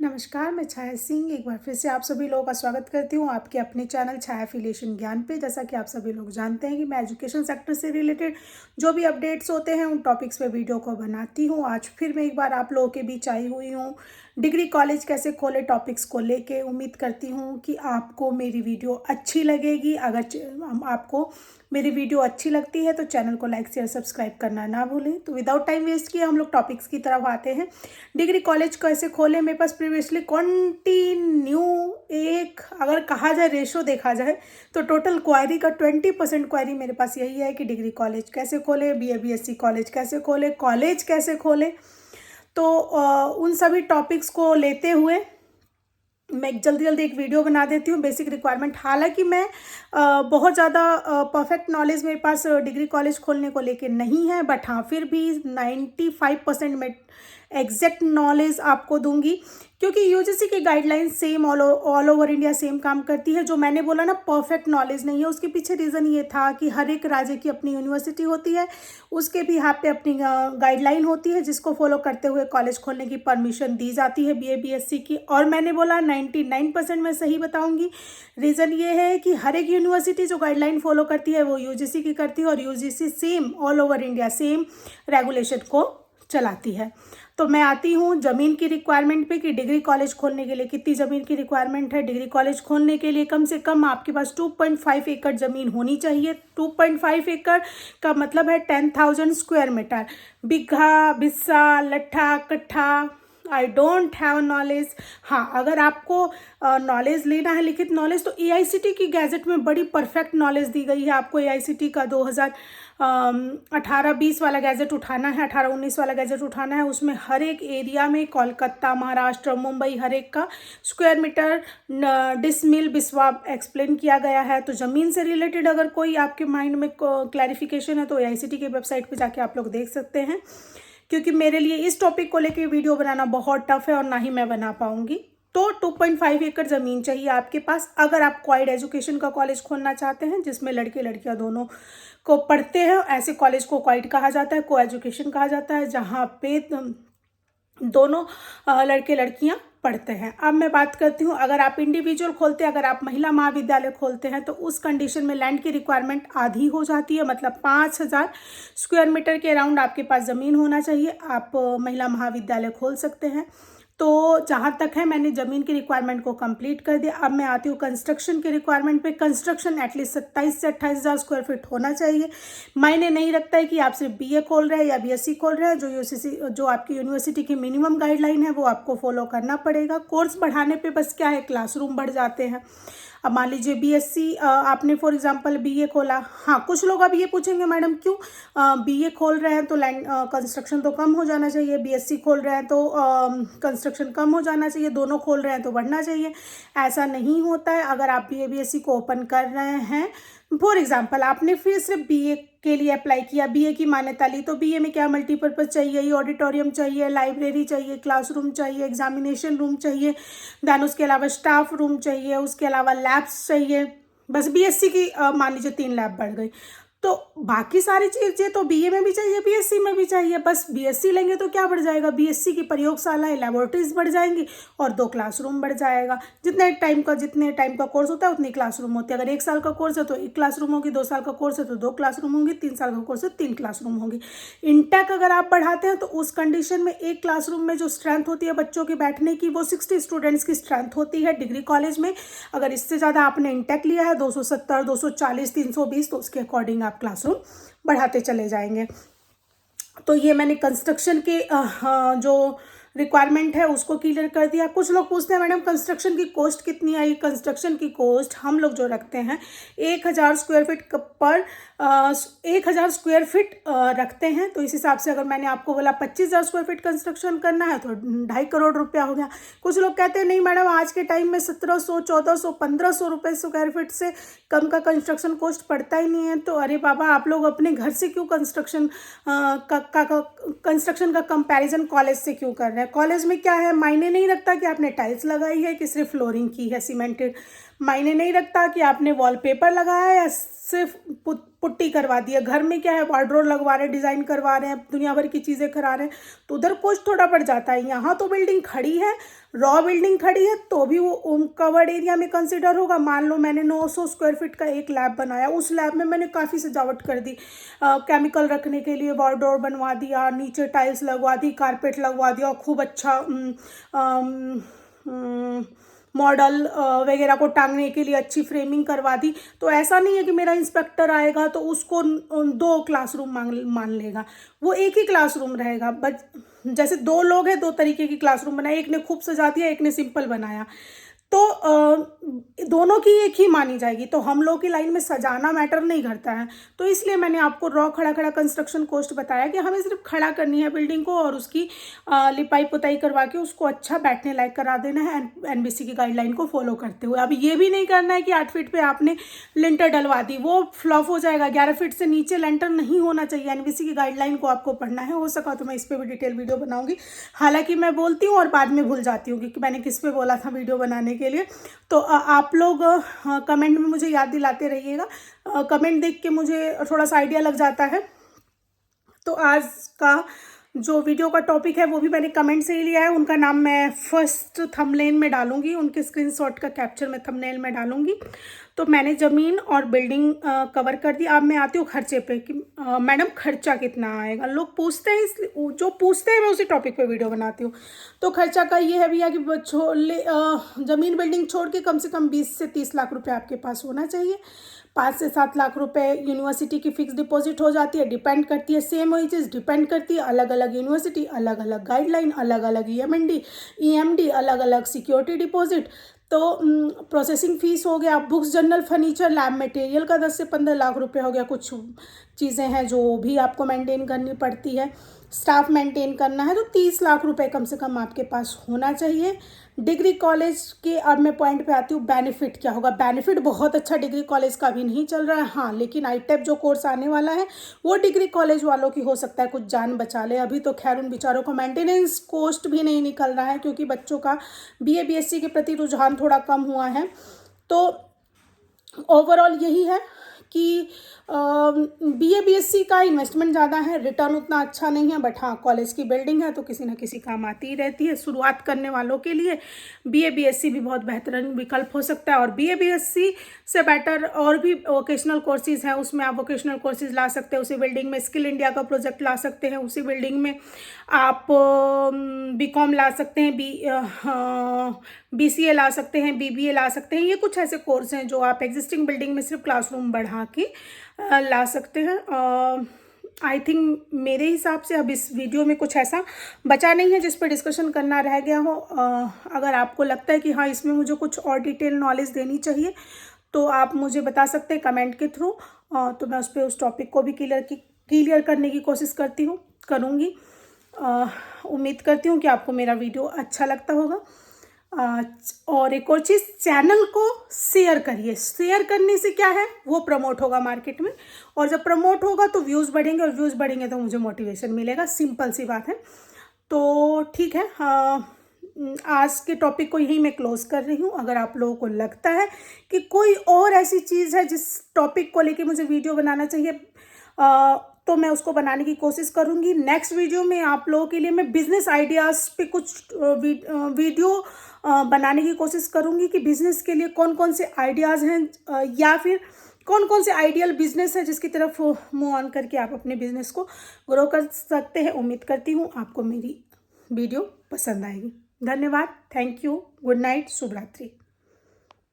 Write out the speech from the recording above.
नमस्कार, मैं छाया सिंह एक बार फिर से आप सभी लोगों का स्वागत करती हूँ आपके अपने चैनल छाया एफिलिएशन ज्ञान पे। जैसा कि आप सभी लोग जानते हैं कि मैं एजुकेशन सेक्टर से रिलेटेड जो भी अपडेट्स होते हैं उन टॉपिक्स पे वीडियो को बनाती हूँ। आज फिर मैं एक बार आप लोगों के बीच आई हुई हूँ डिग्री कॉलेज कैसे खोले टॉपिक्स को लेके। उम्मीद करती हूँ कि आपको मेरी वीडियो अच्छी लगेगी। अगर आपको मेरी वीडियो अच्छी लगती है तो चैनल को लाइक शेयर सब्सक्राइब करना ना भूलें। तो विदाउट टाइम वेस्ट किए हम लोग टॉपिक्स की तरफ आते हैं। डिग्री कॉलेज कैसे खोले, मेरे पास प्रीवियसली कंटिन्यू एक अगर कहा जाए रेशो देखा जाए तो टोटल क्वायरी का 20% क्वायरी मेरे पास यही है कि डिग्री कॉलेज कैसे खोले, बीए बीएससी कॉलेज कैसे खोले, कॉलेज कैसे खोले। तो उन सभी टॉपिक्स को लेते हुए मैं जल्दी जल्दी एक वीडियो बना देती हूँ। बेसिक रिक्वायरमेंट, हालांकि मैं बहुत ज़्यादा परफेक्ट नॉलेज मेरे पास डिग्री कॉलेज खोलने को लेके नहीं है, बट हाँ फिर भी 95% में एग्जैक्ट नॉलेज आपको दूंगी, क्योंकि यूजीसी की guideline same all over India same काम करती है। जो मैंने बोला ना परफेक्ट नॉलेज नहीं है, उसके पीछे रीज़न ये था कि हर एक राज्य की अपनी यूनिवर्सिटी होती है, उसके भी यहाँ पे अपनी गाइडलाइन होती है जिसको फॉलो करते हुए कॉलेज खोलने की परमिशन दी जाती है बीए बीएससी की। और मैंने बोला 99% मैं सही बताऊंगी। रीज़न ये है कि हर एक यूनिवर्सिटी जो गाइडलाइन फॉलो करती है वो यूजीसी की करती है, और UGC same all over India same regulation को चलाती है। तो मैं आती हूँ ज़मीन की रिक्वायरमेंट पे कि डिग्री कॉलेज खोलने के लिए कितनी ज़मीन की रिक्वायरमेंट है। डिग्री कॉलेज खोलने के लिए कम से कम आपके पास 2.5 एकड़ ज़मीन होनी चाहिए। 2.5 एकड़ का मतलब है 10,000 स्क्वायर मीटर। बिघा, बिस्सा, लट्ठा, कट्ठा, आई डोंट हैव नॉलेज। हाँ, अगर आपको नॉलेज लेना है लिखित नॉलेज, तो एआईसीटी की गैजेट में बड़ी परफेक्ट नॉलेज दी गई है। आपको एआईसीटी का 2018-20 वाला गैजेट उठाना है, 18-19 वाला गैजेट उठाना है। उसमें हर एक एरिया में कोलकाता, महाराष्ट्र, मुंबई, हर एक का square metre, decimal, biswa explain किया गया है। तो ज़मीन से रिलेटेड अगर कोई आपके माइंड में क्लैरिफिकेशन है तो एआईसीटी की वेबसाइट पे जाके आप लोग देख सकते हैं, क्योंकि मेरे लिए इस टॉपिक को लेके वीडियो बनाना बहुत टफ है और ना ही मैं बना पाऊंगी। तो 2.5 एकड़ ज़मीन चाहिए आपके पास अगर आप क्वाइड एजुकेशन का कॉलेज खोलना चाहते हैं जिसमें लड़के लड़कियां दोनों को पढ़ते हैं। ऐसे कॉलेज को क्वाइड कहा जाता है, को एजुकेशन कहा जाता है, जहाँ पे दोनों लड़के लड़कियां पढ़ते हैं। अब मैं बात करती हूँ, अगर आप इंडिविजुअल खोलते हैं, अगर आप महिला महाविद्यालय खोलते हैं तो उस कंडीशन में लैंड की रिक्वायरमेंट आधी हो जाती है, मतलब 5,000 स्क्वायर मीटर के अराउंड आपके पास ज़मीन होना चाहिए। आप महिला महाविद्यालय खोल सकते हैं। तो जहाँ तक है मैंने ज़मीन की रिक्वायरमेंट को कंप्लीट कर दिया। अब मैं आती हूँ कंस्ट्रक्शन की रिक्वायरमेंट पे। कंस्ट्रक्शन एटलीस्ट 27 से 28,000 स्क्वायर फीट होना चाहिए। मायने नहीं रखता है कि आप सिर्फ बीए खोल रहे हैं या बीएससी खोल रहे हैं, जो आपकी यूनिवर्सिटी की मिनिमम गाइडलाइन है वो आपको फॉलो करना पड़ेगा। कोर्स बढ़ाने पे बस क्या है, क्लासरूम बढ़ जाते हैं। अब मान लीजिए बीएससी आपने फॉर एग्जांपल बीए खोला। हाँ, कुछ लोग अब ये पूछेंगे मैडम क्यों बीए खोल रहे हैं तो लैंड कंस्ट्रक्शन तो कम हो जाना चाहिए, बीएससी खोल रहे हैं तो कंस्ट्रक्शन कम हो जाना चाहिए, दोनों खोल रहे हैं तो बढ़ना चाहिए। ऐसा नहीं होता है। अगर आप बीए बीएससी को ओपन कर रहे हैं, फॉर एग्जांपल आपने फिर सिर्फ बीए के लिए अप्लाई किया, बीए की मान्यता ली, तो बीए में क्या मल्टीपर्पज़ चाहिए, ऑडिटोरियम चाहिए, लाइब्रेरी चाहिए, क्लासरूम चाहिए, एग्जामिनेशन रूम चाहिए, देन उसके अलावा स्टाफ रूम चाहिए, उसके अलावा लैब्स चाहिए। बस बीएससी की मान लीजिए 3 लैब बढ़ गई, तो बाकी सारी चीज़ें तो बीए में भी चाहिए, बीएससी में भी चाहिए। बस बीएससी लेंगे तो क्या बढ़ जाएगा, बीएससी की प्रयोगशालाएं, लैबोरेटरीज बढ़ जाएंगी और 2 क्लासरूम बढ़ जाएगा। जितने टाइम का कोर्स होता है उतनी क्लासरूम होती है। अगर 1 साल का कोर्स है तो 1 क्लासरूम होगी, 2 साल का कोर्स है तो 2 क्लासरूम होंगी, 3 साल का कोर्स है 3 क्लासरूम होगी। इंटेक अगर आप बढ़ाते हैं तो उस कंडीशन में एक क्लासरूम में जो स्ट्रेंथ होती है बच्चों के बैठने की वो 60 स्टूडेंट्स की स्ट्रेंथ होती है। डिग्री कॉलेज में अगर इससे ज़्यादा आपने इंटेक लिया है 270, 240, 320, तो उसके अकॉर्डिंग आप क्लासरूम बढ़ाते चले जाएंगे। तो ये मैंने कंस्ट्रक्शन के जो रिक्वायरमेंट है उसको क्लियर कर दिया। कुछ लोग पूछते हैं मैडम कंस्ट्रक्शन की कॉस्ट कितनी आई। कंस्ट्रक्शन की कॉस्ट हम लोग जो रखते हैं 1,000 स्क्वायर फीट पर 1,000 स्क्वायर फीट रखते हैं। तो इस हिसाब से अगर मैंने आपको बोला 25,000 स्क्वायर फीट कंस्ट्रक्शन करना है तो 2.5 करोड़ रुपया हो गया। कुछ लोग कहते हैं नहीं मैडम आज के टाइम में 1,700, 1,400, 1,500 रुपये स्क्वायर फीट से कम का कंस्ट्रक्शन कॉस्ट पड़ता ही नहीं है। तो अरे बाबा, आप लोग अपने घर से क्यों कंस्ट्रक्शन का कंपैरिजन कॉलेज से क्यों कर रहे हैं। कॉलेज में क्या है, मायने नहीं रखता कि आपने टाइल्स लगाई है कि सिर्फ फ्लोरिंग की है सीमेंटेड। मायने नहीं रखता कि आपने वॉलपेपर लगाया या सिर्फ पुट्टी करवा दी है। घर में क्या है, वार्डरोब लगवा रहे हैं, डिज़ाइन करवा रहे हैं, दुनिया भर की चीज़ें करा रहे हैं, तो उधर कुछ थोड़ा पड़ जाता है। यहाँ तो बिल्डिंग खड़ी है, रॉ बिल्डिंग खड़ी है, तो भी वो कवर्ड एरिया में कंसिडर होगा। मान लो मैंने 900 स्क्वायर फीट का एक लैब बनाया, उस लैब में मैंने काफ़ी सजावट कर दी, केमिकल रखने के लिए वार्डरोब बनवा दिया, नीचे टाइल्स लगवा दी, कारपेट लगवा दिया, खूब अच्छा मॉडल वगैरह को टांगने के लिए अच्छी फ्रेमिंग करवा दी। तो ऐसा नहीं है कि मेरा इंस्पेक्टर आएगा तो उसको 2 क्लासरूम मान लेगा, वो एक ही क्लासरूम रहेगा। बट जैसे 2 लोग हैं, 2 तरीके की क्लासरूम बनाए, एक ने खूब सजा दिया, एक ने सिंपल बनाया, तो दोनों की एक ही मानी जाएगी। तो हम लोग की लाइन में सजाना मैटर नहीं करता है। तो इसलिए मैंने आपको रॉ खड़ा कंस्ट्रक्शन कॉस्ट बताया कि हमें सिर्फ खड़ा करनी है बिल्डिंग को और उसकी लिपाई पुताई करवा के उसको अच्छा बैठने लायक करा देना है एनबीसी की गाइडलाइन को फॉलो करते हुए। अब ये भी नहीं करना है कि 8 फीट पे आपने लिंटर डलवा दी, वो फ्लॉप हो जाएगा। 11 फीट से नीचे लेंटर नहीं होना चाहिए। एनबीसी की गाइडलाइन को आपको पढ़ना है। हो सका तो मैं इस पर भी डिटेल वीडियो बनाऊंगी। हालांकि मैं बोलती हूँ और बाद में भूल जाती हूँ कि मैंने किस पे बोला था वीडियो बनाने के लिए। तो आप लोग कमेंट में मुझे याद दिलाते रहिएगा। कमेंट देख के मुझे थोड़ा सा आइडिया लग जाता है। तो आज का जो वीडियो का टॉपिक है वो भी मैंने कमेंट से ही लिया है। उनका नाम मैं फर्स्ट थंबनेल में डालूंगी, उनके स्क्रीनशॉट का कैप्चर मैं थंबनेल में डालूंगी। तो मैंने ज़मीन और बिल्डिंग कवर कर दी। अब मैं आती हूँ खर्चे पे कि मैडम खर्चा कितना आएगा। लोग पूछते हैं, इसलिए जो पूछते हैं मैं उसी टॉपिक पे वीडियो बनाती हूँ। तो खर्चा का ये है भैया कि ज़मीन बिल्डिंग छोड़ के कम से कम 20 से 30 लाख रुपये आपके पास होना चाहिए। 5 से 7 लाख रुपए यूनिवर्सिटी की फिक्स डिपॉजिट हो जाती है। डिपेंड करती है, सेम वही चीज़ डिपेंड करती है, अलग अलग यूनिवर्सिटी, अलग अलग गाइडलाइन, अलग अलग EMD, अलग अलग सिक्योरिटी डिपॉजिट। तो प्रोसेसिंग फीस हो गया, books, journal, furniture, lab material का 10 से 15 लाख रुपए हो गया। कुछ चीज़ें हैं जो भी आपको मेंटेन करनी पड़ती है, स्टाफ मेंटेन करना है, तो 30 लाख रुपए कम से कम आपके पास होना चाहिए। डिग्री कॉलेज के अब मैं पॉइंट पे आती हूँ, बेनिफिट क्या होगा। बेनिफिट बहुत अच्छा डिग्री कॉलेज का भी नहीं चल रहा है, हाँ, लेकिन ITEP जो कोर्स आने वाला है वो डिग्री कॉलेज वालों की हो सकता है कुछ जान बचा ले। अभी तो खैर उन बेचारों को मेंटेनेंस कॉस्ट भी नहीं निकल रहा है क्योंकि बच्चों का BA BSc के प्रति रुझान थोड़ा कम हुआ है। तो ओवरऑल यही है कि BA BSc का इन्वेस्टमेंट ज़्यादा है, रिटर्न उतना अच्छा नहीं है, बट हाँ कॉलेज की बिल्डिंग है तो किसी न किसी काम आती ही रहती है। शुरुआत करने वालों के लिए BA BSc भी बहुत बेहतरीन विकल्प हो सकता है। और BA BSc से बेटर और भी वोकेशनल कोर्सेज हैं, उसमें आप वोकेशनल कोर्सेज ला सकते हैं। उसी बिल्डिंग में स्किल इंडिया का प्रोजेक्ट ला सकते हैं, उसी बिल्डिंग में आप BCom ला सकते हैं, BCA ला सकते हैं, BBA ला सकते हैं। ये कुछ ऐसे कोर्स हैं जो आप एग्जिस्टिंग बिल्डिंग में सिर्फ क्लासरूम बढ़ा के ला सकते हैं। आई थिंक मेरे हिसाब से अब इस वीडियो में कुछ ऐसा बचा नहीं है जिस पर डिस्कशन करना रह गया हो। अगर आपको लगता है कि हाँ इसमें मुझे कुछ और डिटेल नॉलेज देनी चाहिए तो आप मुझे बता सकते हैं कमेंट के थ्रू, तो मैं उस टॉपिक को भी क्लियर करने की कोशिश करूँगी। उम्मीद करती हूँ कि आपको मेरा वीडियो अच्छा लगता होगा। और एक और चीज़, चैनल को शेयर करिए। शेयर करने से क्या है, वो प्रमोट होगा मार्केट में, और जब प्रमोट होगा तो व्यूज़ बढ़ेंगे, और व्यूज़ बढ़ेंगे तो मुझे मोटिवेशन मिलेगा। सिंपल सी बात है। तो ठीक है, आज के टॉपिक को यही मैं क्लोज़ कर रही हूँ। अगर आप लोगों को लगता है कि कोई और ऐसी चीज़ है जिस टॉपिक को लेके मुझे वीडियो बनाना चाहिए, तो मैं उसको बनाने की कोशिश करूँगी। नेक्स्ट वीडियो में आप लोगों के लिए मैं बिज़नेस आइडियाज़ पे कुछ वीडियो बनाने की कोशिश करूँगी कि बिज़नेस के लिए कौन कौन से आइडियाज़ हैं, या फिर कौन कौन से आइडियल बिजनेस है जिसकी तरफ मूव ऑन करके आप अपने बिजनेस को ग्रो कर सकते हैं। उम्मीद करती हूँ आपको मेरी वीडियो पसंद आएगी। धन्यवाद, थैंक यू, गुड नाइट, शुभ रात्रि।